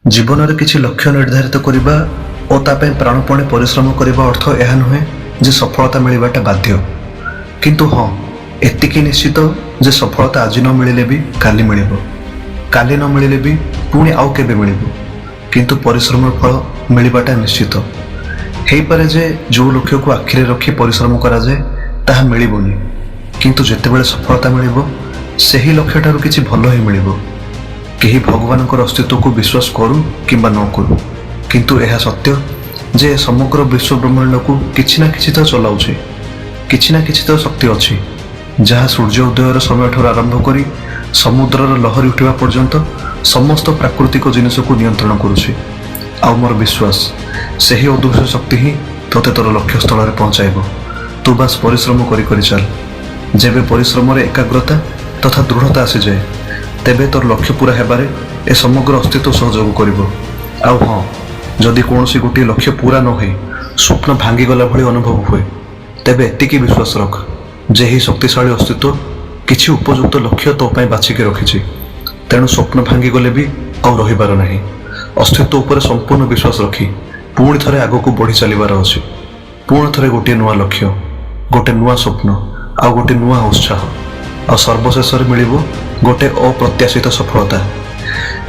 जीवन में किसी लक्ष्य निर्धारित करने और ताप प्राणपणे परिश्रम करने अर्थ यह नुहे जे सफलता मिलवाटा बाध्य। किंतु हाँ, एतिकी निश्चित जे सफलता आज न मिले भी काली मिलिबो, काली न मिले भी पुणी आउ केबे मिलिबो, किंतु परिश्रम फल मिलवाटा निश्चित। हेई पारे जे जो लक्ष्य को आखिरे रखी परिश्रम करा जाए ताहा मिलिबोनी, किंतु जेतेबेले सफलता मिलिबो सेही लक्ष्य ठारू किछि भलो ही मिलिबो। केही भगवान अस्तित्व को विश्वास करू किंबा न करू, किंतु यह सत्य जे समग्र विश्व ब्रह्मांड को किछि ना किछि तो चलाउछि, किछि ना किछि तो शक्ति अछि जहाँ सूर्य उदयर समय ठार आरंभ करी समुद्रर लहरी उठिबा पर्यंत समस्त प्राकृतिक जिनिस को नियंत्रण करुछि। आ मोर विश्वास सेही अदृश्य शक्ति ही तोते तोर लक्ष्य स्थल में पहुंचाइबो। तू बास परिश्रम करी करी चल। जेबे परिश्रम रे एकाग्रता तथा दृढ़ता आसी जाए तेबे तोर लक्ष्य पूरा हेबारे ए समग्र अस्तित्व सहयोग करिबो। आ हाँ, जदि कौनसी गोटे लक्ष्य पूरा न होई स्वप्न भांगी गला भली अनुभव हुए तेबे एतिकी विश्वास रख जे ही शक्तिशाली अस्तित्व किछि उपयुक्त लक्ष्य तो पई बाछिके रखिछि। तेणु स्वप्न भांगी गले भी आउ रहिबार नाही। अस्तित्व उपर संपूर्ण विश्वास रखी पुणी थरे आगको बढ़ी चलिबार अछि। पुणी थरे गोटे नुआ लक्ष्य, गोटे नुआ स्वप्न आ गोटे नुआ उत्साह आ सर्वशेष मिलिबो गोटे अप्रत्याशित सफलता।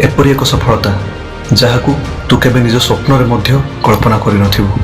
एपरि एक सफलता जहाकू तू केबे निज स्वप्न रे मध्य कल्पना करि नथिबो।